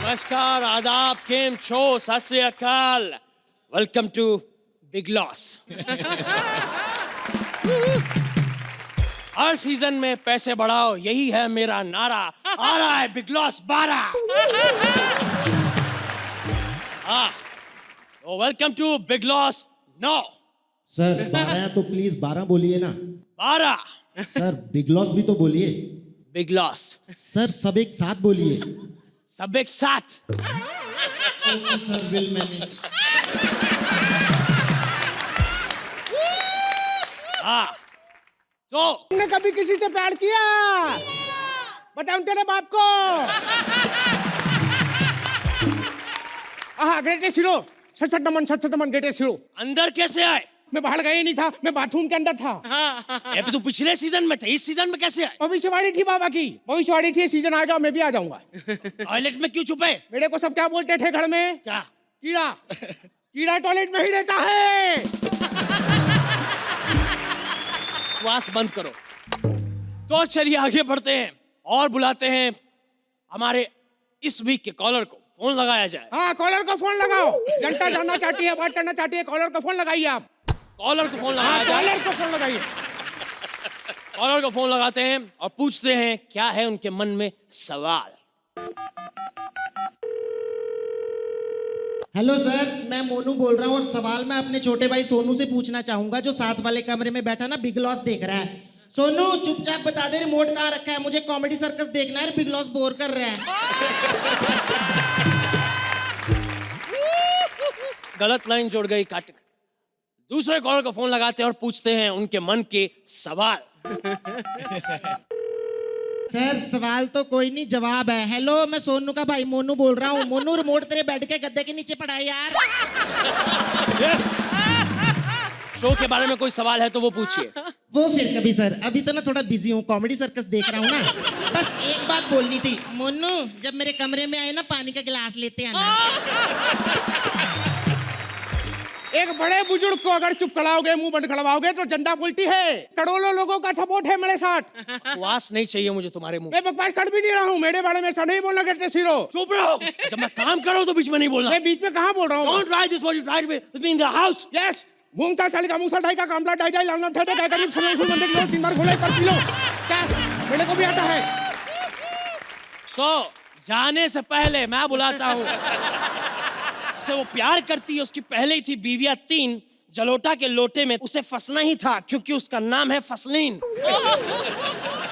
नमस्कार, आदाब, केम छो, सत श्री अकाल। Welcome to big loss. हर सीजन में पैसे बढ़ाओ, यही है मेरा नारा। आ रहा है big loss 12। Welcome to big loss 9। Sir 12 है तो प्लीज 12 बोलिए ना। 12 सर बिग लॉस भी तो बोलिए। Big loss. सर सब एक साथ बोलिए। सब एक साथ। Okay sir, will manage. तो तुमने कभी किसी से प्यार किया? बताऊं तेरे बाप को। ग्रेटेस्ट हीरो, सट नमन ग्रेटेस्ट हीरो। अंदर कैसे आए? मैं बाहर गया ही नहीं था, मैं बाथरूम के अंदर था। अभी तो पिछले सीजन में थे, इस सीजन में कैसे आए? भविष्यवाणी थी बाबा की, भविष्यवाणी थी सीजन आएगा मैं भी आ जाऊंगा। टॉयलेट में क्यों छुपे? मेरे को सब क्या बोलते थे घर में? क्या? कीड़ा। कीड़ा टॉयलेट में ही रहता है। बकवास बंद करो। तो चलिए आगे बढ़ते हैं और बुलाते हैं हमारे इस वीक के कॉलर को। फोन लगाया जाए। हाँ, कॉलर को फोन लगाओ। जनता जानना चाहती है, बात करना चाहती है, कॉलर को फोन लगाइए आप। कॉलर को फोन लगाया जाए। कॉलर को फोन लगाइए। कॉलर को फोन लगाते हैं और पूछते हैं क्या है उनके मन में सवाल। हेलो सर, मैं मोनू बोल रहा हूँ और सवाल मैं अपने छोटे भाई सोनू से पूछना चाहूंगा जो साथ वाले कमरे में बैठा ना बिग लॉस देख रहा है। सोनू चुपचाप बता दे रिमोट कहाँ रखा है, मुझे कॉमेडी सर्कस देखना है, बिग लॉस बोर कर रहा है। गलत लाइन जोड़ गई, काट। दूसरे कॉलर को फोन लगाते हैं और पूछते हैं उनके मन के सवाल। सर सवाल तो कोई नहीं, जवाब है। हेलो, मैं सोनू का भाई मोनू बोल रहा हूँ। मोनू रिमोट तेरे बेड के गद्दे के नीचे पड़ा है यार। शो के बारे में कोई सवाल है तो वो पूछिए। वो फिर कभी सर, अभी तो ना थोड़ा बिजी हूँ, कॉमेडी सर्कस देख रहा हूँ ना। बस एक बात बोलनी थी। मोनू जब मेरे कमरे में आए ना पानी का गिलास लेते आना। एक बड़े बुजुर्ग को अगर चुप कराओगे, मुंह बंद करवाओगे तो जनता बोलती है करोड़ों लोगों का सपोर्ट है मेरे साथ। बकवास नहीं चाहिए मुझे तुम्हारे मुंह। मैं बकवास कर भी नहीं रहा हूँ, मेरे बारे में ऐसा नहीं बोलना करते सीरो। चुप रहो। जब मैं काम कर रहा हूँ तो बीच में नहीं बोलना। मैं बीच में कहाँ बोल रहा हूँ? Don't try this what you tried with me in the house. Yes, घूमता साली का मूसा ढाई का कामला ढाई ढाई लाना ठेठे ढाई करीब छले उछल बंदे किलो 3 बार घोड़े पर किलो। क्या मेरे को भी आता है? तो जाने से पहले मैं बुलाता हूँ से वो प्यार करती है, उसकी पहले ही थी बीवियां 3। जलोटा के लोटे में उसे फंसना ही था क्योंकि उसका नाम है फसलीन।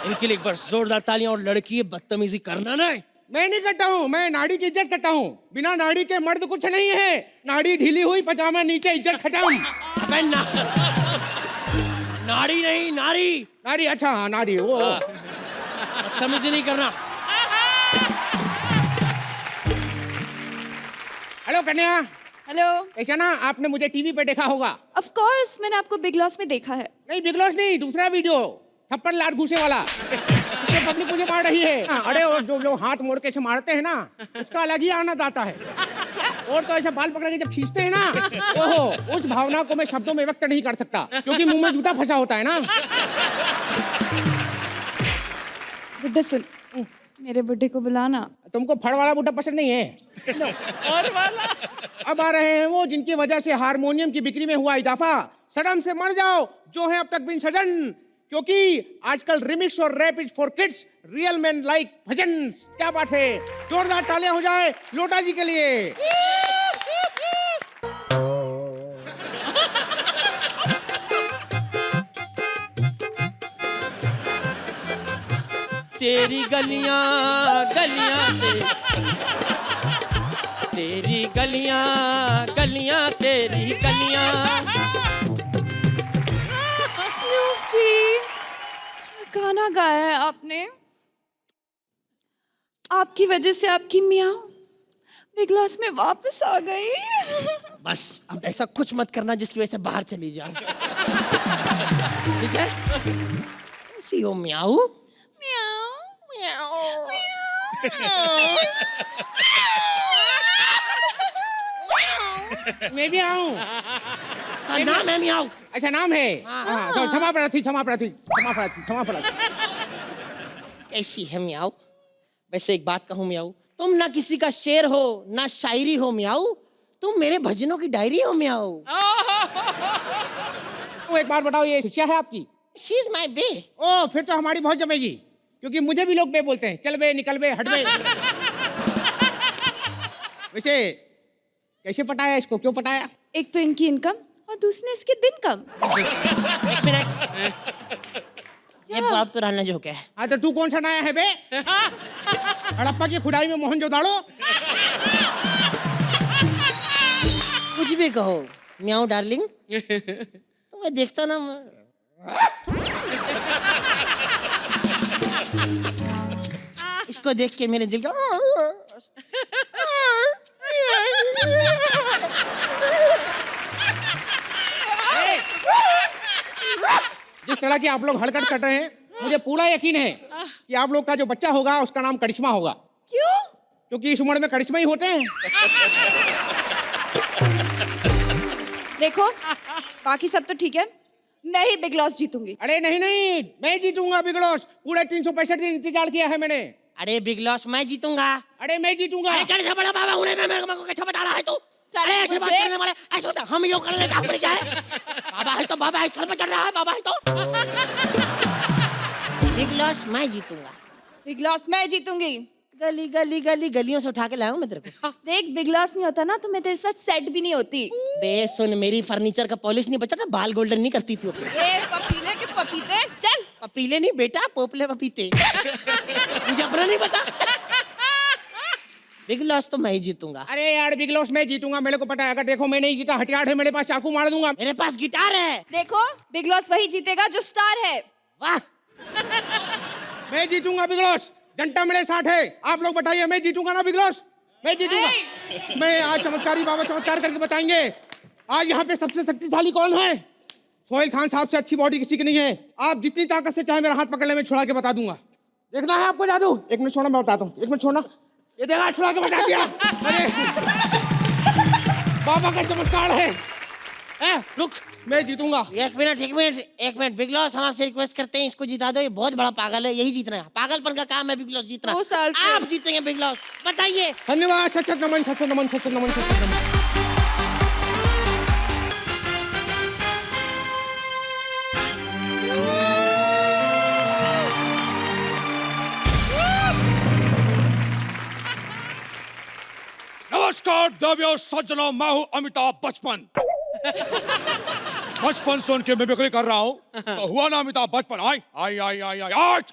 इनके लिए एक बार जोरदार तालियां। और लड़की बदतमीजी करना नहीं। मैं नहीं करता हूँ, मैं नाड़ी की इज्जत करता हूँ। बिना नाड़ी के मर्द कुछ नहीं है। नाड़ी ढीली हुई पजामा नीचे, इज्जत खत्म। अबे नाड़ी नहीं, नारी। नाड़ी, अच्छा हाँ नाड़ी। वो बदतमीजी नहीं करना। हेलो कन्या। हेलो। ऐसा ना आपने मुझे टीवी पे देखा होगा। ऑफ कोर्स मैंने आपको बिग लॉस में देखा है। नहीं बिग लॉस नहीं, दूसरा वीडियो थप्पड़ लात घुसे वाला। उससे पब्लिक मुझे मार रही है। अरे वो जो लोग हाथ मोड़ के ऐसे मारते हैं ना, उसका अलग ही आनंद आता है। और तो ऐसे बाल पकड़ के जब खींचते हैं ना, ओहो, उस भावना को मैं शब्दों में व्यक्त नहीं कर सकता क्योंकि मुंह में जूता फंसा होता है ना। बुड्ढे सुन, मेरे बुड्ढे को बुलाना। तुमको फड़ वाला बुड्ढा पसंद नहीं है? और वाला। अब आ रहे हैं वो जिनकी वजह से हारमोनियम की बिक्री में हुआ इजाफा। शर्म से मर जाओ जो है अब तक बिन सजन, क्योंकि आजकल रिमिक्स और rap is for kids, real man like bhajans. क्या बात है, जोरदार तालियां हो जाए लोटा जी के लिए। तेरी गलियां गलियां तेरी गलियां गलियां तेरी गलियां। स्नूप जी, गाना गाया है आपने। आपकी वजह से आपकी मियाँ बिग लॉस में वापस आ गई। बस अब ऐसा कुछ मत करना जिसकी वजह से बाहर चली जाओ। ठीक है? सी हो म्याऊ मियाँ म्याऊ। मैं भी आऊं। नाम है म्याऊ। अच्छा नाम है। हाँ, तो क्षमा प्रार्थी। कैसी है म्याऊ? वैसे एक बात कहूँ म्याऊ, तुम ना किसी का शेर हो ना शायरी हो म्याऊ, तुम मेरे भजनों की डायरी हो म्याऊ। तो एक बात बताओ, ये शिष्या है आपकी? शी इज माई बे। ओ, फिर तो हमारी बहुत जमेगी, क्योंकि मुझे भी लोग बे बोलते हैं। चल बे, निकल बे, हट बे। वैसे कैसे पटाया इसको, क्यों पटाया? एक तो इनकी इनकम और दूसरे इसके दिन कम। एक मिनट, ये बहुत पुराना जोक है। हाँ तो तू कौन सा नया है बे? हड़प्पा की खुदाई में मोहनजोदाड़ो। कुछ भी कहो म्याऊ डार्लिंग, तो मैं देखता ना इसको देख के मेरे दिल का जिस तरह की आप लोग हड़कट कर रहे हैं, मुझे पूरा यकीन है कि आप लोग का जो बच्चा होगा उसका नाम करिश्मा होगा। क्यों? क्योंकि इस उम्र में करिश्मा ही होते हैं। देखो, बाकी सब तो ठीक है, मैं ही बिग लॉस जीतूंगी। अरे नहीं नहीं, मैं जीतूंगा बिग लॉस। पूरे 365 दिन इंतजार किया है मैंने। अरे बिग लॉस मैं जीतूंगा। अरे मैं जीतूंगा। अरे कैसे बड़ा बाबा हूँ मैं, मेरे को कैसे बता रहा है तू? अरे ऐसे बात करने वाले, ऐसे होता हम यो कर लेते हैं, क्या है? बाबा है तो बाबा है, छड़ पे चढ़ रहा है, बाबा है तो। बिग लॉस मैं जीतूंगा। बिग लॉस मैं जीतूंगी। गली गली गली गलियों से उठा के लाऊं मैं तेरे को। देख, बिग लॉस नहीं होता ना तो मैं तेरे साथ सेट भी नहीं होती। बे सुन, मेरी फर्नीचर का पॉलिश नहीं बचा था, बाल गोल्डन नहीं करती थी। ए पपीले के पपीते, चल। पपीले नहीं बेटा, पोपले पपीते। मुझे अपना नहीं पता। बिग लॉस तो मैं ही जीतूंगा। अरे यार, बिग लॉस मैं जीतूंगा, मेरे को पता है। अगर देखो मैं नहीं जीता, हथियार है मेरे पास, चाकू मार दूंगा। मेरे पास गिटार है। देखो, बिग लॉस वही जीतेगा जो स्टार है। वाह, मैं जीतूंगा बिग लॉस। जनता मेरे साथ है। आप लोग बताइए, मैं जीतूंगा ना बिग लॉस? मैं जीतूंगा। मैं आज चमत्कारी बाबा चमत्कार करके बताएंगे। आज यहाँ पे सबसे शक्तिशाली कौन है? सोहेल खान साहब से अच्छी बॉडी किसी की नहीं है। आप जितनी ताकत से चाहे मेरा हाथ पकड़ ले, मैं छुड़ा के बता दूंगा। देखना है आपको जादू? एक मिनट छोड़ना, मैं बताता हूँ। एक मिनट छोड़ना, ये देखा, छुड़ा के बता दिया। अरे बाबा का चमत्कार है। रुक, मैं जीतूंगा। एक मिनट एक मिनट एक मिनट। बिग लॉस, हम आपसे रिक्वेस्ट करते हैं, इसको जिता दो। ये बहुत बड़ा पागल है, यही जीतना है। पागलपन का काम है बिग लॉस जीतना। 2 साल से आप जीतेंगे बिग लॉस, बताइए। धन्यवाद। सच नमन, सच नमन, सच नमन, सच नमन। नमस्कार देवियों सज्जनों, मैं हूं अमिताभ बचपन। बचपन सुन के मिमिक्री कर रहा हूं, तो हुआ ना अमिताभ बचपन। आई आई आई आई आई आज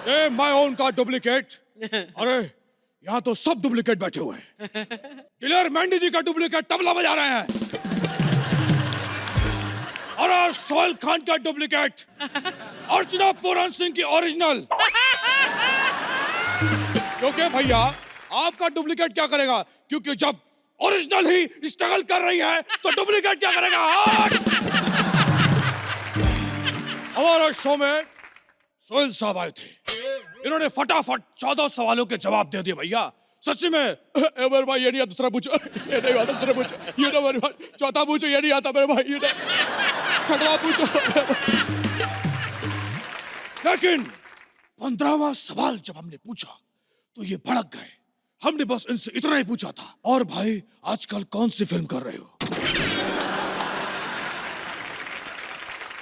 ये मैं हूं उनका डुप्लीकेट। अरे यहाँ तो सब डुप्लीकेट बैठे हुए हैं। किलर मैंडी जी का डुप्लीकेट तबला बजा रहे हैं। अरे सोहेल खान का डुप्लीकेट, अर्चना पूरन सिंह की ओरिजिनल। क्योंकि भैया आपका डुप्लीकेट क्या करेगा? क्योंकि जब ओरिजिनल ही स्ट्रगल कर रही है तो डुप्लीकेट क्या करेगा? हमारे शो में सोहेल साहब आए थे, इन्होंने फटाफट 14 सवालों के जवाब दे दिए भैया। सच्ची में मेरे भाई ये नहीं आता, दूसरा पूछो, ये नहीं आता, दूसरा पूछो, ये ना मेरे भाई, चौथा पूछो, ये नहीं आता मेरे भाई, ये छठवा पूछो। लेकिन 15वां सवाल जब हमने पूछा तो ये भड़क गए। हमने बस इनसे इतना ही पूछा था, और भाई आजकल कौन सी फिल्म कर रहे हो?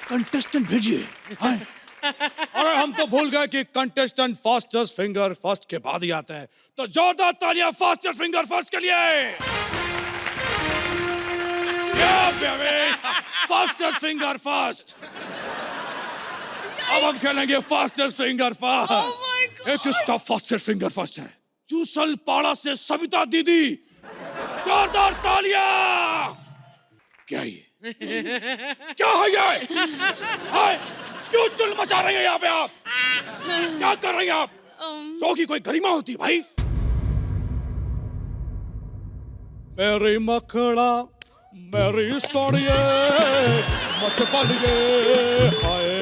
कंटेस्टेंट भेजिए। अरे हम तो भूल गए कि कंटेस्टेंट फास्टेस्ट फिंगर फर्स्ट के बाद ही आते हैं। तो जोरदार तालियां फास्टेस्ट फिंगर फर्स्ट के लिए। Fastest finger first. अब हम खेलेंगे फास्टेस्ट फिंगर फर्स्ट। एक किसका फास्टेस्ट फिंगर फर्स्ट है? चूसल पाड़ा से सविता दीदी। जोरदार तालियां। क्या ये? क्या है ये? हाय, क्यों चुल मचा रही है यहाँ पे आप? क्या कर रही हैं आप? शो की कोई गरिमा होती है भाई। मेरी मखड़ा मेरी सोनिए मत बलिए हाय।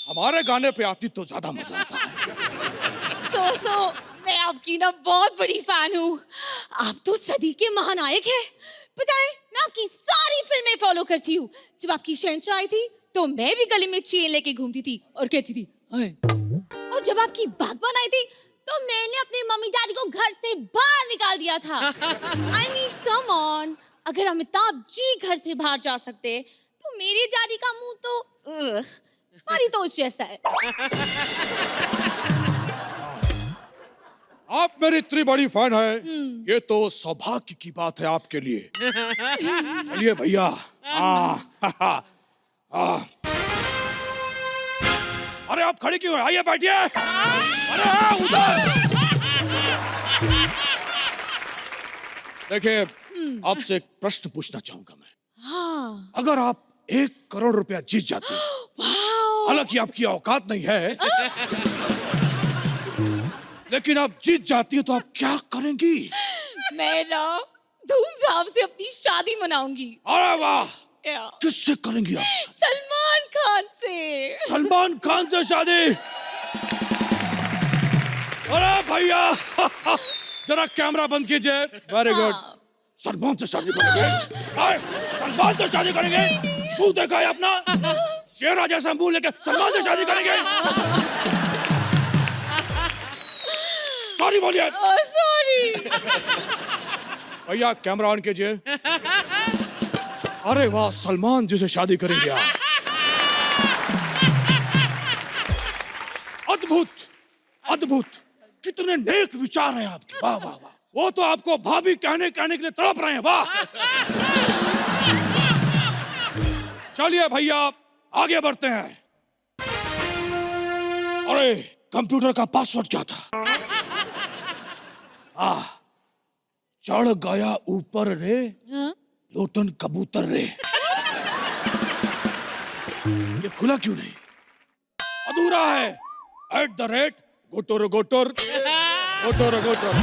हमारे गाने पे आती तो ज्यादा मजा आता है। तो मैं आपकी ना बहुत बड़ी फैन हूँ। आप तो सदी के महानायक हैं। पता है, मैं आपकी सारी फिल्में फॉलो करती हूँ। जब आपकी शहंशाह आई थी तो मैं भी गले में चेन लेके घूमती थी और कहती थी हाय। और जब आपकी बागबान आई थी तो मैंने अपने मम्मी डैडी को घर से बाहर निकाल दिया था। I mean, come on, अगर अमिताभ जी घर से बाहर जा सकते तो मेरे डैडी का मुंह तो हमारी तो जैसा है। आप मेरी इतनी बड़ी फैन है, ये तो सौभाग्य की बात है आपके लिए। चलिए भैया, अरे आप खड़ी क्यों हैं? आइए बैठिए। अरे उधर देखिए, आपसे एक प्रश्न पूछना चाहूंगा मैं। हाँ। अगर आप 1 करोड़ रुपया जीत जाते, हालांकि आपकी औकात नहीं है, लेकिन आप जीत जाती है तो आप क्या करेंगी? मैं ना धूमधाम से अपनी शादी मनाऊंगी। अरे वाह, या। किससे करेंगी आप? सलमान खान से। सलमान खान से शादी? अरे भैया, जरा कैमरा बंद कीजिए। Very good. सलमान से शादी करेंगे? सलमान से शादी करेंगे? मुंह देखा है अपना? शेर राजा से मुंह लेके सलमान से शादी करेंगे? सॉरी बोलिए। सॉरी। भैया कैमरा ऑन कीजिए। अरे वाह, सलमान जी से शादी करेंगे आप? अद्भुत, अद्भुत, कितने नेक विचार हैं आपके। वाह वाह वाह। वो तो आपको भाभी कहने के लिए तड़प रहे हैं। वाह। चलिए भैया, आगे बढ़ते हैं। अरे कंप्यूटर का पासवर्ड क्या था? चढ़ गया ऊपर रे, लोटन कबूतर रे। ये खुला क्यों नहीं? अधूरा है। @गोटोर गोटोर गोटोर गोटोर।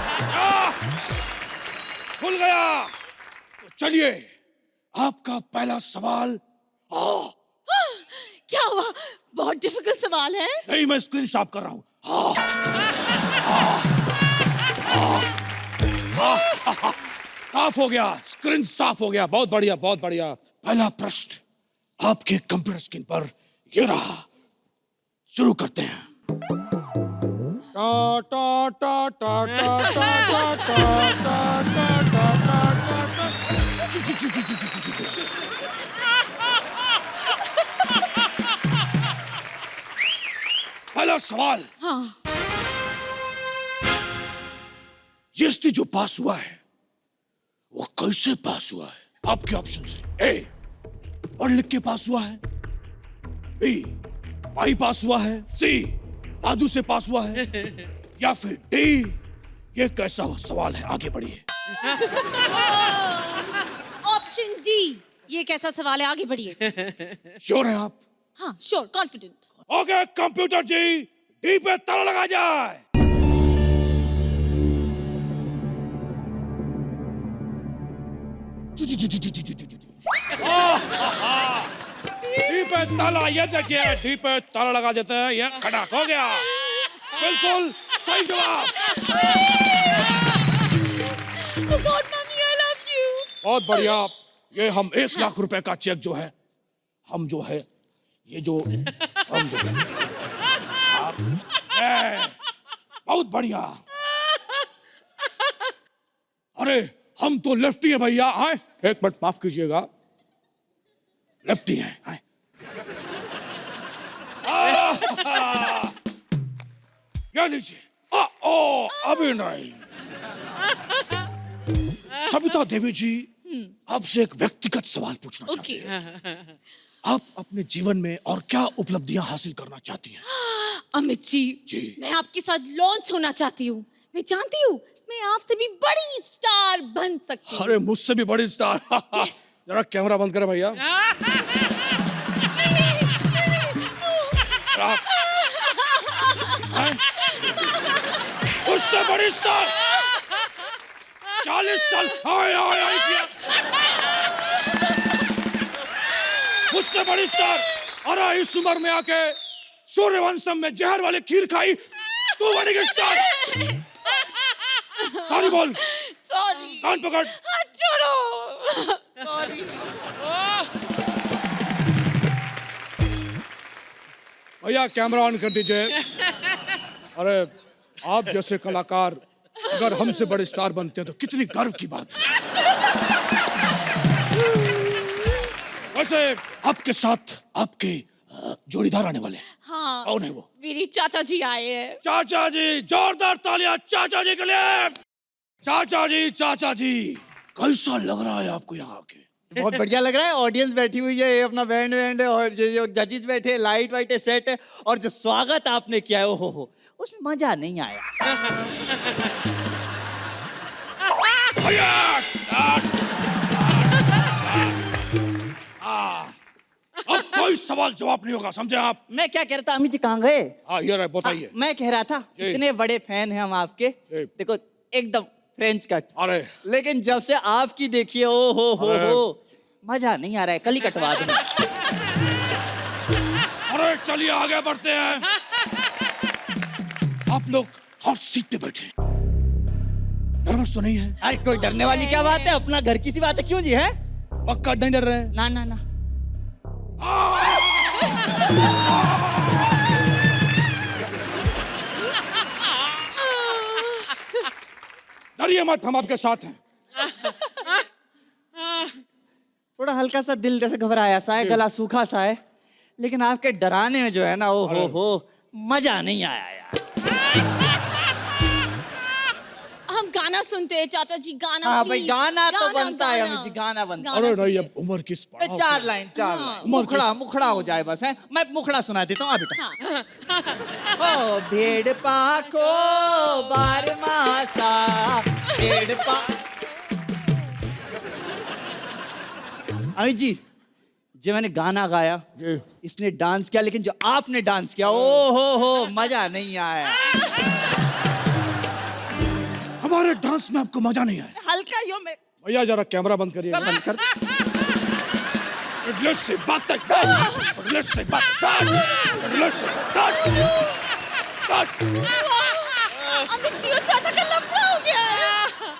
खुल गया। तो चलिए, आपका पहला सवाल। क्या हुआ? बहुत डिफिकल्ट सवाल है। नहीं, मैं स्क्रीन शॉट कर रहा हूं। साफ हो गया, स्क्रीन साफ हो गया। बहुत बढ़िया, बहुत बढ़िया। पहला प्रश्न आपके कंप्यूटर स्क्रीन पर ये रहा। शुरू करते हैं। पहला सवाल। जीएसटी जो पास हुआ है वो कैसे पास हुआ है? आपके ऑप्शन है। ए, पढ़ लिख के पास हुआ है। बी, भाई पास हुआ है। सी, दादू से पास हुआ है। या फिर डी, ये कैसा सवाल है? आगे बढ़िए। ऑप्शन डी, ये कैसा सवाल है? आगे बढ़िए। श्योर हैं आप? हाँ, श्योर, कॉन्फिडेंट। ओके कंप्यूटर जी, डी पे ताला लगा जाए। डी पे ताला, ये देखिए, डी पे ताला लगा देते हैं। ये खड़ाक हो गया। बिल्कुल सही जवाब। Oh God, Mummy, I love you. बहुत बढ़िया। ये हम 1 लाख रुपए का चेक जो है, हम जो है, ये जो हम जो है, बहुत बढ़िया। अरे हम तो लेफ्टी हैं भैया। आए, एक मिनट माफ कीजिएगा, लेफ्टी हैं। आए। क्या लीजिए? ओ, अभी नहीं। सविता देवी जी, आपसे एक व्यक्तिगत सवाल पूछना चाहती हूँ। आप अपने जीवन में और क्या उपलब्धियां हासिल करना चाहती हैं? अमित जी, मैं आपके साथ लॉन्च होना चाहती हूँ। मैं जानती हूँ मैं आपसे भी बड़ी स्टार बन सकती हूँ। अरे मुझसे भी बड़ी स्टार। जरा कैमरा बंद करें भैया। उससे बड़ी स्टार 40 साल किया। मुझसे बड़ी स्टार। अरे इस उम्र में आके सूर्यवंशम में जहर वाले खीर खाई, तू बनेगी स्टार। सॉरी बोल। सॉरी। कान पकड़। हाथ छोड़ो। सॉरी। भैया कैमरा ऑन कर दीजिए। अरे आप जैसे कलाकार अगर हमसे बड़े स्टार बनते हैं तो कितनी गर्व की बात है। वैसे आपके साथ आपके जोड़ीदार आने वाले हैं। हाँ, कौन है वो? मेरी चाचा जी आए हैं। चाचा जी, जोरदार तालियां चाचा जी के लिए। चाचा जी कैसा लग रहा है आपको यहाँ आके? बहुत बढ़िया लग रहा है। ऑडियंस बैठी हुई है, ये अपना बैंड है और ये जो जजेस बैठे, लाइट वाइट है, सेट है, और जो स्वागत आपने किया है हो उसमें मजा नहीं आया। अब कोई सवाल जवाब नहीं होगा, समझे आप? मैं क्या कह रहा था, अमित जी कहाँ गए? हाँ ये बताइए। मैं कह रहा था जी। इतने बड़े फैन हैं हम आपके, जी। देखो एकदम फ्रेंच कट, अरे लेकिन जब से आपकी देखिए ओ हो मजा नहीं आ रहा है, कल ही कटवा दूं। अरे चलिए आगे बढ़ते हैं। आप लोग हॉट सीट पे बैठे, नर्वस तो नहीं है? अरे कोई डरने वाली क्या बात है, अपना घर की सी बात है, क्यों जी है? पक्का नहीं डर रहे हैं? ना ना ना। डरिए मत, हम आपके साथ हैं। थोड़ा हल्का सा दिल जैसे घबराया सा है, गला सूखा सा है, लेकिन आपके डराने में जो है ना, ओ हो मजा नहीं आया यार। हम गाना सुनते हैं चाचा जी, गाना। हाँ भाई, please, गाना तो बनता है गाना। अमित जी, गाना बनता है। अरे गाना नहीं, सुनते अब उम्र किस पड़ाव पे? चार लाइन मुखड़ा हो जाए बस है। मैं मुखड़ा सुना देता हूँ बेटा। ओ भेड़ पाखो बारमासा, भेड़ पा। अमित जी, जो मैंने गाना गाया, इसने डांस किया, लेकिन जो आपने डांस किया, ओ हो मजा नहीं आया। हमारे डांस में आपको मजा नहीं आया? हल्का यो में भैया जरा कैमरा बंद करिए। बंद कर दे। इंग्लिश से बात कर, इंग्लिश से बात कर, इंग्लिश से बात कर। अमित जी और चाचा का लफड़ा हो गया है।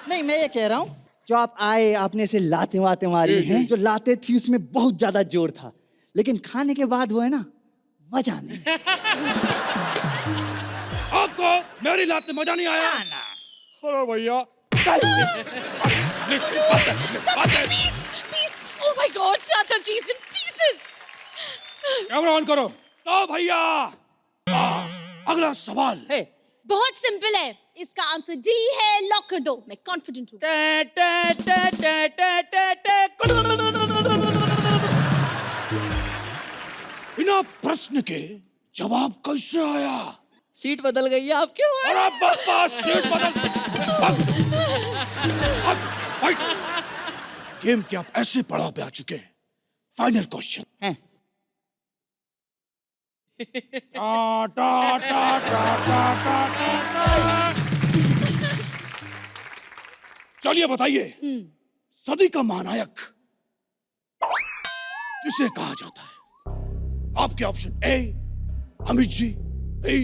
नहीं, मैं ये कह रहा हूँ, जो आप आए, आपने ऐसे लाते वाते मारी हैं, जो लाते थी उसमें बहुत ज्यादा जोर था, लेकिन खाने के बाद वो है ना, मजा नहीं। आपको मेरी लात में मजा नहीं आया? अरे भैया इंग्लिश से बात कर। Peace, peace. Oh my God, चाचा जी is in pieces. Camera on करो। तो भैया अगला सवाल है। बहुत सिंपल है, इसका आंसर डी है, लॉक कर दो। मैं कॉन्फिडेंट हूँ। बिना प्रश्न के जवाब कैसे आया? सीट बदल गई है आपके। अरे बाबा, सीट बदल। गेम के आप ऐसे पड़ाव पे आ चुके हैं। फाइनल क्वेश्चन हैं। चलिए बताइए, सदी का महानायक किसे कहा जाता है? आपके option A Amit ji, B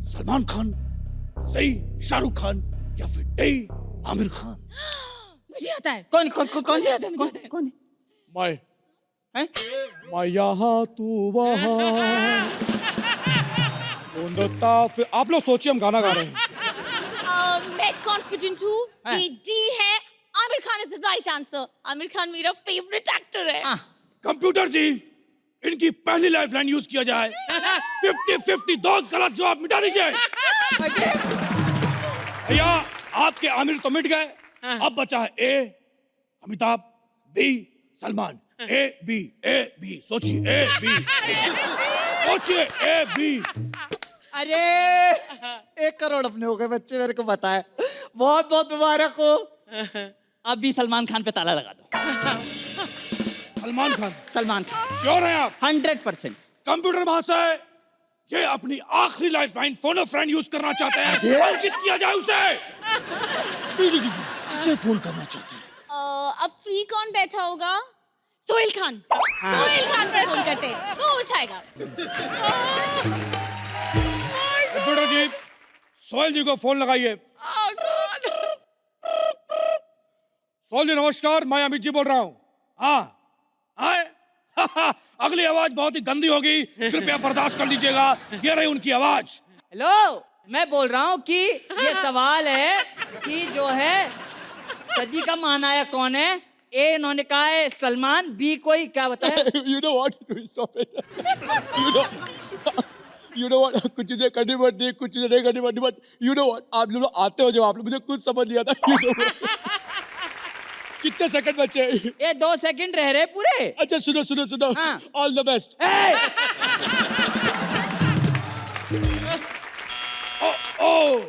Salman Khan, C Shahrukh Khan, या फिर डी आमिर खान। मुझे आता है। कौन कौन कौन कौन मुझे आता है, मुझे आता है। कौन मैं है? मैं यहाँ तू वहाँ। फिर आप लोग सोचिए, हम गाना गा रहे हैं। मैं कॉन्फिडेंट हूँ हाँ। कि डी है, Aamir Khan is the right answer. Aamir Khan मेरा फेवरेट एक्टर है। कंप्यूटर जी, इनकी पहली लाइफलाइन यूज किया जाए। 50-50 दो गलत जवाब मिटा दीजिए। भैया आपके आमिर तो मिट गए, अब बचा है A Amitabh, B Salman. A B सोचिए, ए बी सोचिए, ए बी। अरे 1 करोड़ अपने हो गए बच्चे, मेरे को बताए। बहुत बहुत मुबारक हो। अब भी सलमान खान पे ताला लगा दो। सलमान खान? सलमान खान श्योर हैं आप? 100%। कंप्यूटर महाशय, ये अपनी आखिरी लाइफलाइन फोन फ्रेंड यूज करना चाहते हैं। अंकित किया जाए उसे। जी किसे फोन करना चाहते हैं? अब फ्री कौन बैठा होगा? सोहेल खान। सोहेल खान पे फोन करते हैं, वो उठाएगा। कंप्यूटर जी, सोहेल जी को फोन लगाइए। सोहेल जी नमस्कार, मैं अमित जी बोल रहा हूँ। हाँ आए। अगली आवाज बहुत ही गंदी होगी, कृपया बर्दाश्त कर लीजिएगा। ये रही उनकी आवाज। हेलो मैं बोल रहा हूँ कि ये सवाल है कि जो है सदी का महानायक कौन है? ए इन्होंने कहा है सलमान, बी कोई क्या बताया? You know what? Stop it. You know what? कुछ चीजें करनी पड़ती है, कुछ चीजें नहीं करनी पड़ती, बट you know what? आप लोग आते हो जब आप लोग, मुझे कुछ समझ नहीं आता। You know what? कितने सेकंड बचे? ये 2 सेकंड रह रहे पूरे। अच्छा सुनो। हाँ। All the best. ओ,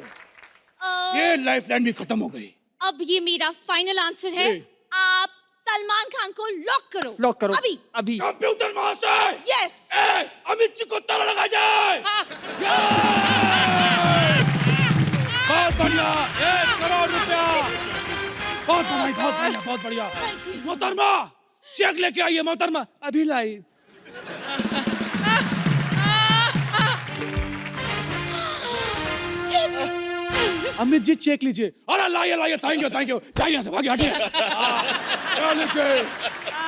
ये लाइफ लाइन भी खत्म हो गई। अब ये मेरा फाइनल आंसर है। आप सलमान खान को लॉक करो। लॉक करो अभी। कंप्यूटर वहां से। यस। अमित जी को ताला लगा जाए। बहुत बढ़िया, 1 करोड़ रुपया। बहुत बढ़िया। मोहतरमा, चेक लेके आइए मोहतरमा। अभी लाई। अमित जी चेक लीजिए। अरे लाइए, थैंक यू। जाइए यहाँ से, भागिए, हटिए। लीजिए,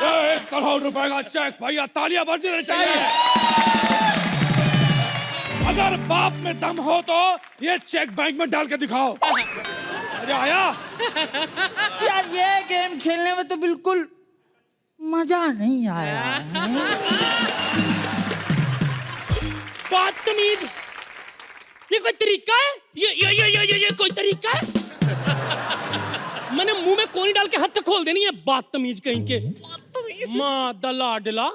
1 करोड़ रुपए का चेक। भैया तालियां बजनी रहनी चाहिए। अगर बाप में दम हो तो ये चेक बैंक में डाल के दिखाओ। मजा आया? यार ये गेम खेलने में तो बिल्कुल मजा नहीं आया। बदतमीज, ये कोई तरीका है? ये कोई तरीका है? मैंने मुंह में कोनी डाल के हाथ तक खोल देनी है। बदतमीज कहीं के। माँ दला डिला।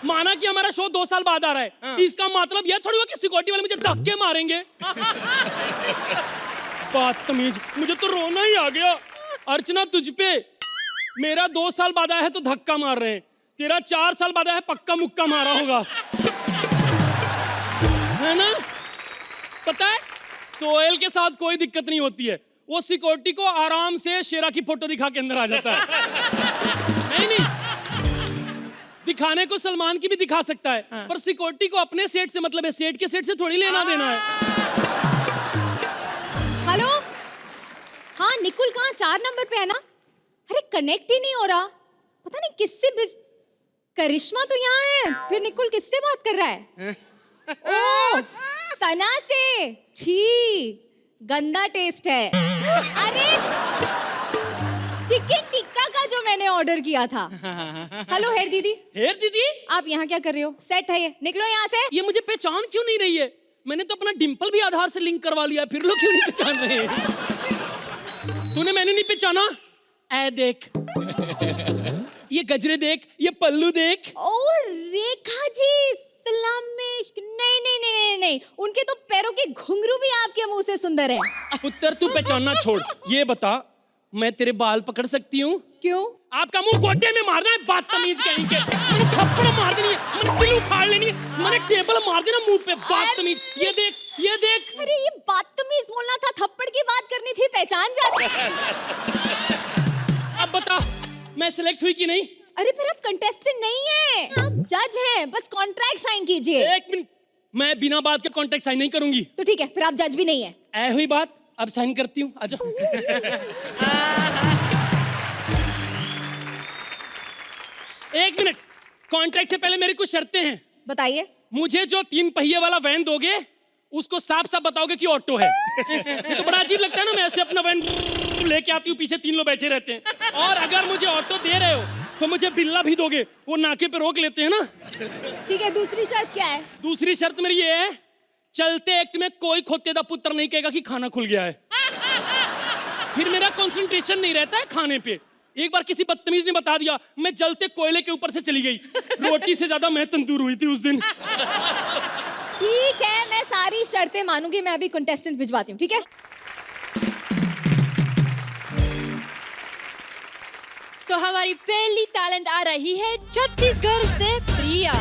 माना कि हमारा शो 2 साल बाद आ रहा है, इसका मतलब यह थोड़ी हुआ कि सिक्योरिटी वाले मुझे धक्के मारेंगे। बदतमीज, मुझे तो रोना ही आ गया। अर्चना तुझ पे मेरा 2 साल बाद आया है तो धक्का मार रहे हैं, तेरा 4 साल बाद आया है पक्का मुक्का मारा होगा, है ना? पता है सोहेल के साथ कोई दिक्कत नहीं होती है, वो सिक्योरिटी को आराम से शेरा की फोटो दिखा के अंदर आ जाता है। नहीं दिखाने को सलमान की भी दिखा सकता है, पर सिक्योरिटी को अपने सेट से मतलब है, सेट के सेट से थोड़ी लेना देना है। हेलो, हाँ निकुल कहाँ? 4 नंबर पे है ना? अरे कनेक्ट ही नहीं हो रहा, पता नहीं किससे करिश्मा तो यहाँ है, फिर निकुल किससे बात कर रहा है? ओह सना से। छी गंदा टेस्ट है। अरे चिकन टिक्का का जो मैंने ऑर्डर किया था। हेलो हेयर दीदी। हेयर दीदी, आप यहाँ क्या कर रहे हो? सेट है ये, निकलो यहाँ से। ये मुझे पहचान क्यों नहीं रही है? मैंने तो अपना डिंपल भी आधार से लिंक करवा लिया, फिर लोग क्यों नहीं पहचान रहे हैं? तूने मैंने नहीं पहचाना? ऐ देख, ये गजरे देख, ये पल्लू देख। और रेखा जी नहीं, उनके तो पैरों के घुंघरू भी आपके मुंह से सुंदर है। पुत्र तू पहचानना छोड़, ये बता मैं तेरे बाल पकड़ सकती हूँ? क्यों? आपका मुंह गोड्डे में मारना है बदतमीज कहीं के। मैंने थप्पड़ मार देनी है, मैंने दिल उखाड़ लेनी है, मैंने टेबल मार देना मुंह पे। बदतमीज, ये देख, ये देख। अरे ये बदतमीज बोलना था, थप्पड़ की बात करनी थी, पहचान जाते। अब बता मैं सिलेक्ट हुई कि नहीं? अरे फिर आप कंटेस्टेंट नहीं है, आप जज हैं, बस कॉन्ट्रैक्ट साइन कीजिए। 1 मिनट, मैं बिना बात के कॉन्ट्रैक्ट साइन नहीं करूंगी। तो ठीक है, फिर आप जज भी नहीं है। ऐ हुई बात, अब साइन करती हूँ, आजा। 1 मिनट, कॉन्ट्रैक्ट से पहले मेरी कुछ शर्तें हैं। बताइए। मुझे जो 3 पहिए वाला वैन दोगे उसको साफ साफ बताओगे कि ऑटो है। ये तो बड़ा अजीब लगता है ना, मैं ऐसे अपना वैन लेके आती हूँ, पीछे 3 लोग बैठे रहते हैं। और अगर मुझे ऑटो दे रहे हो तो मुझे बिल्ला भी दोगे, वो नाके पे रोक लेते हैं ना। ठीक है, दूसरी शर्त क्या है? दूसरी शर्त मेरी ये है, चलते एक्ट में कोई खोतेदा पुत्र नहीं कहेगा कि खाना खुल गया है। फिर मेरा कंसंट्रेशन नहीं रहता है खाने पे। एक बार किसी बदतमीज ने बता दिया, मैं जलते कोयले के ऊपर से चली गई। रोटी से ज्यादा मैं तंदूर हुई थी उस दिन। ठीक है, मैं सारी शर्तें मानूंगी, मैं अभी कंटेस्टेंट भिजवाती हूँ, ठीक है? तो हमारी पहली टैलेंट आ रही है छत्तीसगढ़ से प्रिया।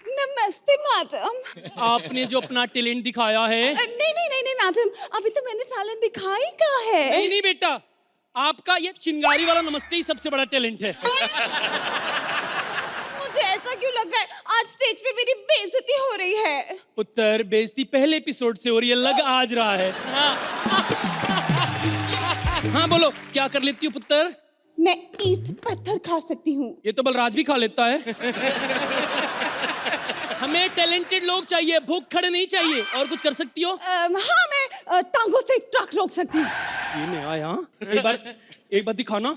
नमस्ते मैडम। आपने जो अपना टैलेंट दिखाया है। नहीं मैडम, अभी तो मैंने टैलेंट दिखाई का है। नहीं बेटा, आपका ये चिंगारी वाला नमस्ते ही सबसे बड़ा टैलेंट है। मुझे ऐसा क्यों लग रहा है आज स्टेज पे मेरी बेइज्जती हो रही है? पुत्र, बेइज्जती पहले एपिसोड से हो रही है, लग आज रहा है। हाँ बोलो, क्या कर लेती हो पुत्र? मैं ईंट पत्थर खा सकती हूँ। ये तो बलराज भी खा लेता है। हमें टैलेंटेड लोग चाहिए, भूख खड़े नहीं चाहिए। और कुछ कर सकती हो? हाँ, मैं टांगों से ट्रक रोक सकती हूँ। ये नहीं आया। एक बार दिखाना।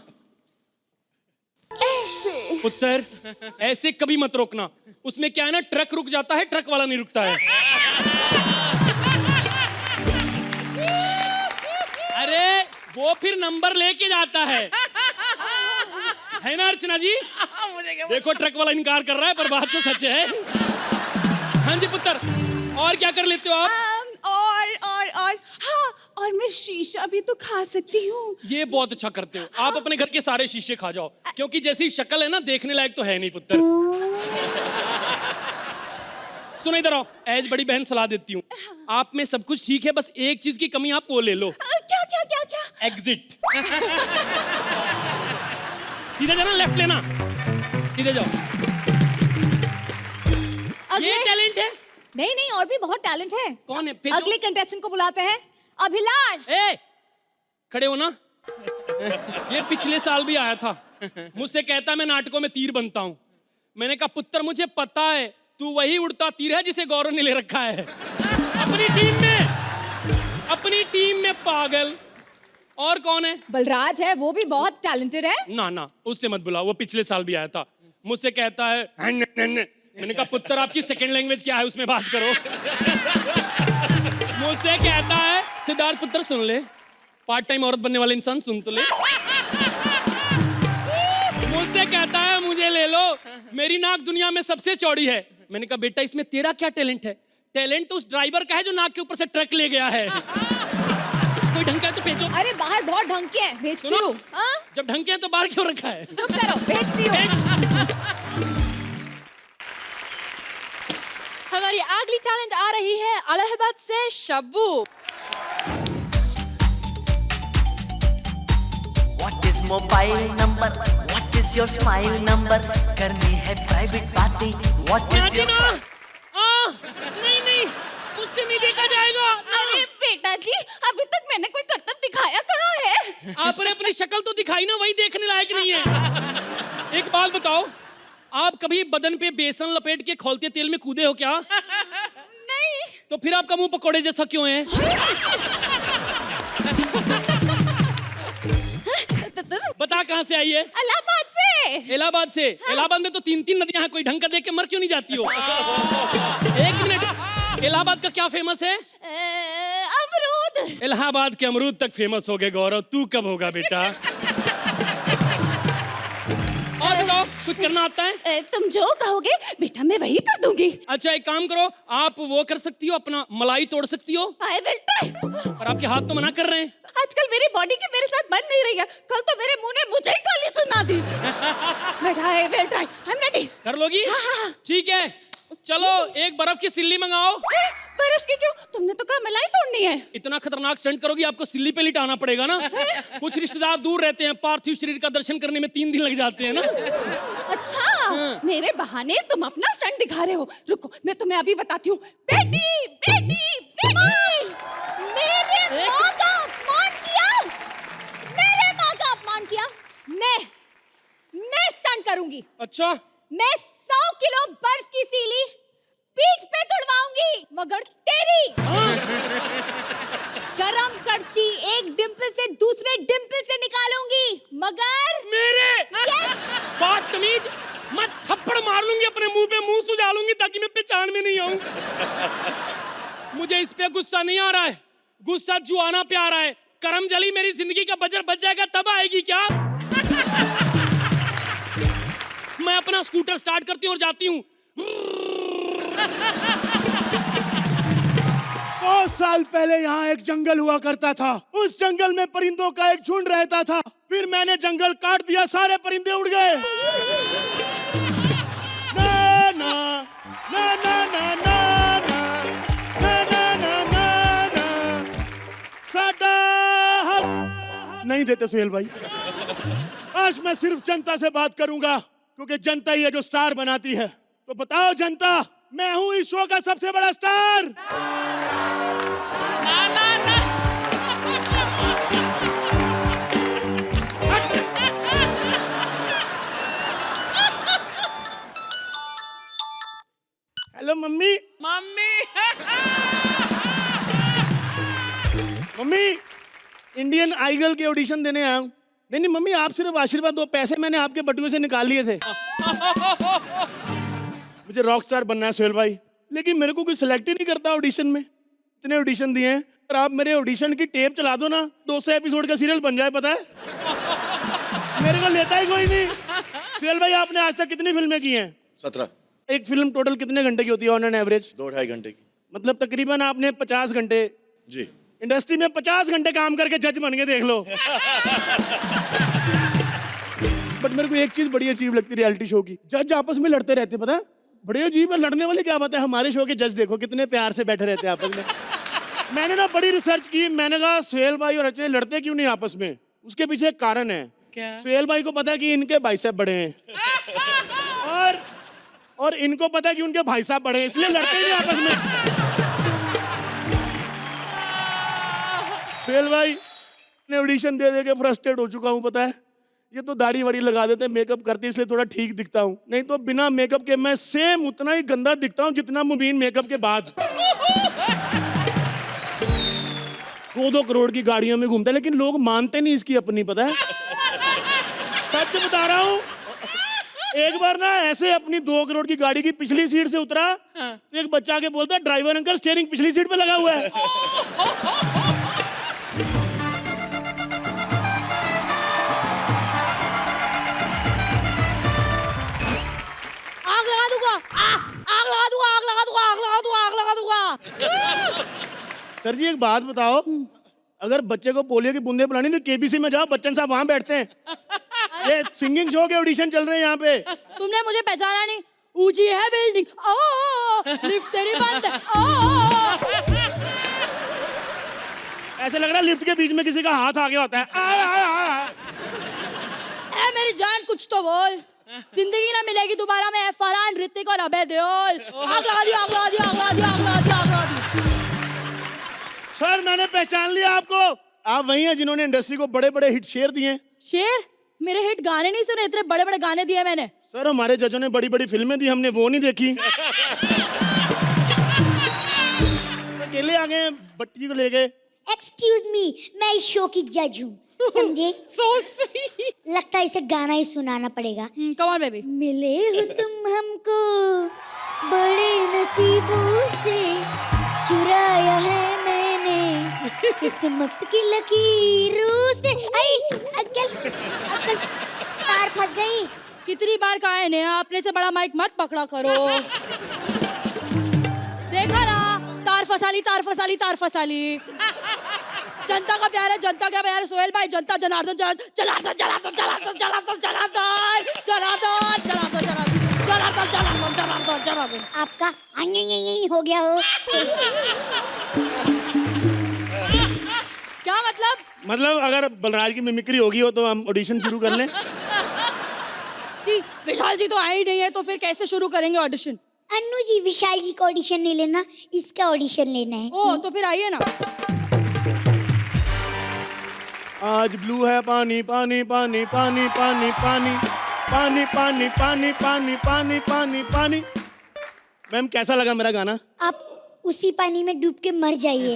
ऐसे। पुत्र, ऐसे कभी मत रोकना। उसमें क्या है ना, ट्रक रुक जाता है, ट्रक वाला नहीं रुकता है। अरे वो फिर नंबर लेके जाता है ना अर्चना जी? देखो ट्रक वाला इनकार कर रहा है, पर बात तो सच है। हाँ जी पुत्र, और क्या कर लेते हो आप? और हाँ, और मैं शीशा भी तो खा सकती हूँ। ये बहुत अच्छा करते हो। आप अपने घर के सारे शीशे खा जाओ, क्योंकि जैसी शक्ल है ना, देखने लायक तो है नहीं पुत्र। सुनो इधर आओ, एज बड़ी बहन सलाह देती हूँ। आप में सब कुछ ठीक है, बस एक चीज की कमी, आप वो ले लो। क्या क्या क्या क्या? एग्जिट। सीधा जाना, लेफ्ट लेना, सीधे जाओ। ये टैलेंट है? नहीं, और भी बहुत टैलेंट है। कौन है? अगले कंटेस्टेंट को बुलाते हैं, अभिलाष। खड़े हो ना। ये पिछले साल भी आया था, मुझसे कहता मैं नाटकों में तीर बनता हूँ। मैंने कहा पुत्र, मुझे पता है तू वही उड़ता तीर है जिसे गौरव ने ले रखा है अपनी टीम में पागल। और कौन है? बलराज है, वो भी बहुत टैलेंटेड है। ना, उससे मत बुलाओ, वो पिछले साल भी आया था। मुझसे कहता है मैंने कहा पुत्र, आपकी सेकंड लैंग्वेज क्या है, उसमें बात करो। मुझसे कहता है सिद्धार्थ पुत्र सुन ले, पार्ट टाइम औरत बनने वाले इंसान सुन तो ले। मुझसे कहता है मुझे ले लो, मेरी नाक दुनिया में सबसे चौड़ी है। मैंने कहा बेटा, इसमें तेरा क्या टैलेंट है? टैलेंट तो उस ड्राइवर का है जो नाक के ऊपर से ट्रक ले गया है। कोई ढंग का है तो भेजो। अरे बाहर बहुत ढंग के हैं, भेजती हूँ। जब ढंग के हैं तो बाहर क्यों रखा है? चुप करो, भेजती हूँ। हमारी अगली टैलेंट आ रही है इलाहाबाद से Shabbu. What is mobile number? What is your smile number? करनी है प्राइवेट बातें। What is your नहीं, मुझसे नहीं देखा जाएगा। अरे बेटा जी, अभी तक मैंने कोई करतब दिखाया कहाँ है? आपने अपनी शक्ल तो दिखाई ना, वही देखने लायक नहीं है। एक बात बताओ, आप कभी बदन पे बेसन लपेट के खौलते तेल में कूदे हो क्या? नहीं। तो फिर आपका मुंह पकोड़े जैसा क्यों है? बता कहाँ से आई है? इलाहाबाद से। इलाहाबाद से? इलाहाबाद में तो 3 नदियां हैं, कोई ढंग का देख के मर क्यों नहीं जाती हो? एक मिनट, इलाहाबाद का क्या फेमस है? अमरूद। इलाहाबाद के अमरूद तक फेमस हो गए गौरव, तू कब होगा बेटा? और बताओ, कुछ करना आता है? तुम जो कहोगे बेटा मैं वही कर दूंगी। अच्छा एक काम करो, आप वो कर सकती हो, अपना मलाई तोड़ सकती हो। I will try। पर आपके हाथ तो मना कर रहे हैं। आजकल मेरी बॉडी की मेरे साथ बन नहीं रही है। कल तो मेरे मुंह ने मुझे ही गाली सुना दी। बेटा I will try। I'm ready। कर लोगी? हाँ। ठीक है, चलो एक बर्फ की सिल्ली मंगाओ। बर्फ की क्यों? तुमने तो कहा मलाई तोड़नी है। इतना खतरनाक स्टंट करोगी, आपको सिल्ली पे लिटाना पड़ेगा ना। कुछ रिश्तेदार दूर रहते हैं, पार्थिव शरीर का दर्शन करने में 3 दिन लग जाते हैं ना। अच्छा, मेरे बहाने तुम अपना स्टंट दिखा रहे हो। रुको, मैं तुम्हें अभी बताती हूँ। बेटी, बेटी, बेटी। मेरे माँ का अपमान किया, मेरे माँ का अपमान किया। मैं स्टंट करूंगी। अच्छा, मैं 100 किलो बर्फ की सीली पीठ पे तुड़वाऊंगी, मगर तेरी गरम कड़ची एक डिंपल से दूसरे डिंपल से निकालूंगी, मगर मेरे yes! बदतमीज, मैं थप्पड़ मार लूंगी अपने मुंह पे, मुंह सुझा लूंगी ताकि मैं पहचान में नहीं आऊं। मुझे इस पे गुस्सा नहीं आ रहा है, गुस्सा जुआना पे आ रहा है। करम जली मेरी जिंदगी का बजर बच जाएगा तब आएगी क्या? मैं अपना स्कूटर स्टार्ट करती हूँ और जाती हूँ। 5 साल पहले यहाँ एक जंगल हुआ करता था। उस जंगल में परिंदों का एक झुंड रहता था। फिर मैंने जंगल काट दिया, सारे परिंदे उड़ गए। ना ना ना ना ना ना ना ना ना ना ना साडा हक नहीं देते सुहेल भाई। आज मैं सिर्फ जनता से बात करूंगा, क्योंकि जनता ही है जो स्टार बनाती है। तो बताओ जनता, मैं हूं इस शो का सबसे बड़ा स्टार। ना ना ना। Hello mummy. Mummy. Mummy, Indian Idol के ऑडिशन देने आया हूँ। नहीं मम्मी, आप सिर्फ आशीर्वाद दो, पैसे मैंने आपके बटुए से निकाल लिए थे। मुझे रॉक स्टार बनना है सुहेल भाई, लेकिन मेरे को कोई सिलेक्ट ही नहीं करता ऑडिशन में। इतने ऑडिशन दिए हैं, और आप मेरे ऑडिशन की टेप चला दो ना, 200 एपिसोड का सीरियल बन जाए, पता है। मेरे को लेता ही कोई नहीं। सुहेल भाई, आपने आज तक कितनी फिल्में की हैं? 17। एक फिल्म टोटल कितने घंटे की होती है ऑन एन एवरेज? 2-2.5 घंटे की। मतलब तकरीबन आपने 50 घंटे जी इंडस्ट्री में 50 घंटे काम करके जज बन के देख लो। बट मेरे को एक चीज बड़ी अजीब लगती है रियलिटी शो की, जज आपस में लड़ते रहते, पता है। बड़े अजीब है, लड़ने वाली क्या बात है। हमारे शो के जज देखो कितने प्यार से बैठे रहते हैं आपस में। मैंने ना बड़ी रिसर्च की, मैंने कहा सुहेल भाई और अजय लड़ते क्यों नहीं आपस में? उसके पीछे एक कारण है। क्या? सुहेल भाई को पता है कि इनके बाइसेप बड़े हैं, और इनको पता है कि उनके भाई साहब बड़े हैं, इसलिए लड़ते ही नहीं आपस में। सुहेल भाई, मैं ऑडिशन दे के फ्रस्ट्रेट हो चुका हूँ, पता है। ये तो दाढ़ी वाड़ी लगा देते, मेकअप करते, इसलिए थोड़ा ठीक दिखता हूँ, नहीं तो बिना मेकअप के मैं सेम उतना ही गंदा दिखता हूँ जितना मुबीन मेकअप के बाद। 2-2 करोड़ की गाड़ियों में घूमता है, लेकिन लोग मानते नहीं इसकी अपनी, पता है। सच बता रहा हूँ, एक बार ना ऐसे अपनी 2 करोड़ की गाड़ी की पिछली सीट से उतरा, तो एक बच्चा आके बोलता, ड्राइवर अंकल स्टीयरिंग पिछली सीट पे लगा हुआ है। आग लगा दूंगा, आग लगा दूंगा, आग लगा दूंगा, आग लगा दूंगा, आग लगा दूंगा। सर जी एक बात बताओ, अगर बच्चे को पोलियो की बूंदे पिलानी तो केबीसी में जाओ, बच्चन साहब वहां बैठते हैं। ये सिंगिंग शो के ऑडिशन चल रहे हैं यहाँ पे। तुमने मुझे पहचाना नहीं? ऊंची है बिल्डिंग, लिफ्ट तेरी बंद है, ऐसे लग रहा है लिफ्ट के बीच में किसी का हाथ आ गया होता है। ए मेरी जान, कुछ तो बोल। जिंदगी ना मिलेगी दोबारा में फरहान, ऋतिक और अभय देओल। आग लगा दी, आग लगा दी, आग लगा दी, आग लगा दी, आग लगा दी। सर मैंने पहचान लिया आपको, आप वही हैं जिन्होंने इंडस्ट्री को बड़े बड़े हिट शेर दिए। शेर? मेरे हिट गाने नहीं सुने, इतने बड़े बड़े गाने दिए मैंने। सर हमारे जजों ने बड़ी बड़ी फिल्में दी, हमने वो नहीं देखी। अकेले आ गए बट्टी को ले गए। एक्सक्यूज मी, मैं इस शो की जज हूँ, समझे? So sweet. लगता है इसे गाना ही सुनाना पड़ेगा। Come on baby. मिले हो तुम हमको बड़े नसीबों से, चुराया है मैंने किस्मत की लकीरों से। आई अंकल, अंकल तार फंस गई। कितनी बार कहा है नेहा, अपने से बड़ा माइक मत पकड़ा करो। देखा ना, तार फसाली, तार फसाली, तार फसाली। जनता का प्यार है, जनता का प्यार है सुहेल भाई। जनता जनार्दन, जनार्दन, जनार्दन, जनार्दन, जनार्दन, जनार्दन, जनार्दन, जनार्दन, जनार्दन, जनार्दन, जनार्दन, जनार्दन। आपका हो गया हो। क्या मतलब? मतलब अगर बलराज की मिमिक्री होगी हो तो हम ऑडिशन शुरू कर लें। कि विशाल जी तो आए ही नहीं है, तो फिर कैसे शुरू करेंगे ऑडिशन? अन्नू जी, विशाल जी का ऑडिशन नहीं लेना, इसका ऑडिशन लेना है। ओ तो फिर आइए ना। आज ब्लू है पानी पानी पानी पानी पानी पानी पानी पानी पानी पानी पानी पानी पानी। मैम कैसा लगा मेरा गाना? आप उसी पानी में डूब के मर जाइए,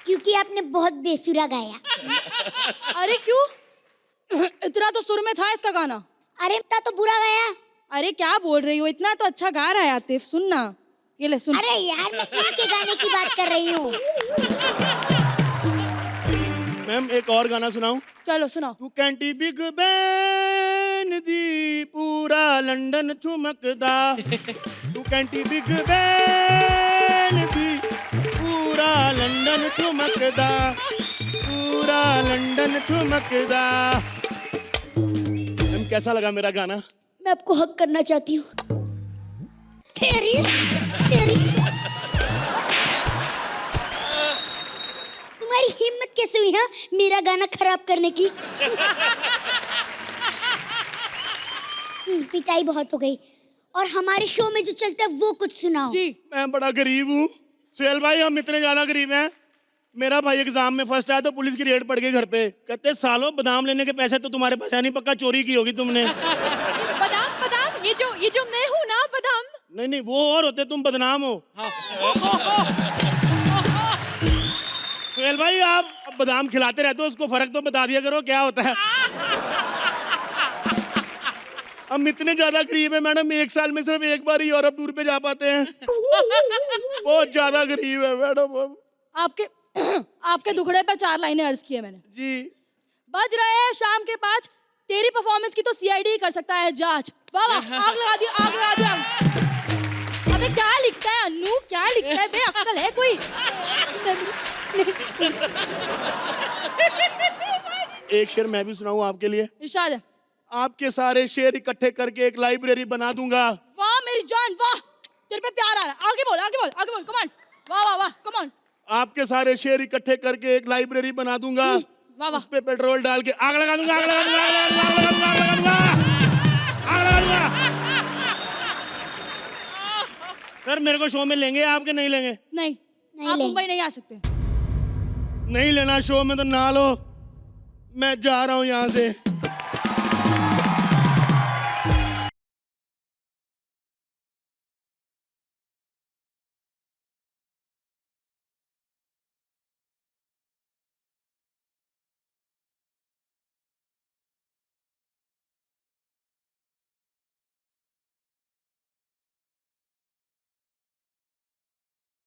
क्योंकि आपने बहुत बेसुरा गाया। अरे क्यों? इतना तो सुर में था इसका गाना। अरे इतना तो बुरा गाया। अरे क्या बोल रही हो, इतना तो अच्छा गा रहा है आतिफ, सुन ना, ये ले सुन। अरे यार मैं इनके गाने की बात कर रही हूँ। मैम एक और गाना सुनाऊं? चलो सुनाओ। तू कैंटी बिग बैन दी पूरा लंदन ठुमकदा, तू कैंटी बिग बैन दी पूरा लंदन ठुमकदा, पूरा लंदन ठुमकदा। मैम कैसा लगा मेरा गाना? मैं आपको हक करना चाहती हूँ। तेरी तेरी हिम्मत कैसे हुई? हाँ, मेरा गाना खराब करने की। पिटाई बहुत हो गई। और हमारे शो में जो चलता है वो कुछ सुनाओ। जी मैं बड़ा गरीब हूँ सुहेल भाई, हम इतने ज्यादा गरीब हैं। मेरा भाई एग्जाम में फर्स्ट आया तो पुलिस की रेड पड़ गई घर पे। कहते सालों बादाम लेने के पैसे तो तुम्हारे पास है नहीं, पक्का चोरी की होगी तुमने। बादाम बादाम, ये जो मैं हूँ ना बादाम। नहीं वो और होते, तुम बदनाम हो। सुहेल भाई आप बादाम खिलाते रहते हो, उसको फर्क तो बता दिया करो क्या होता है। हम इतने ज्यादा गरीब है मैडम, एक साल में सिर्फ एक बार ही यूरोप टूर पे जा पाते हैं। बहुत ज्यादा गरीब है मैडम हम। आपके दुखड़े पर 4 लाइनें अर्ज की है मैंने। जी। बज रहे हैं शाम के 5, तेरी परफॉर्मेंस की तो सीआईडी कर सकता है जांच। वाह वाह, आग लगा दी, आग लगा दी, आग। अबे क्या लिखता है अन्नू, क्या लिखता है? बेअक्ल है कोई? एक शेर मैं भी सुनाऊं आपके लिए? इरशाद है। आपके सारे शेर इकट्ठे करके एक लाइब्रेरी बना दूंगा। वाह मेरी जान वाह, तेरे पे प्यार आ रहा है। आगे बोल, आगे बोल, आगे बोल, कम ऑन। वाह वाह वाह, कम ऑन। आपके सारे शेर इकट्ठे करके एक लाइब्रेरी बना दूंगा। वाह वाह। उस पे पेट्रोल डाल के आग लगा दूंगा, आग लगा दूंगा, आग लगा दूंगा, आग लगा दूंगा, आग लगा दूंगा। सर मेरे को शो में लेंगे आपके नहीं लेंगे? नहीं, आप मुंबई नहीं आ सकते। नहीं लेना शो में तो ना लो, मैं जा रहा हूँ यहाँ से।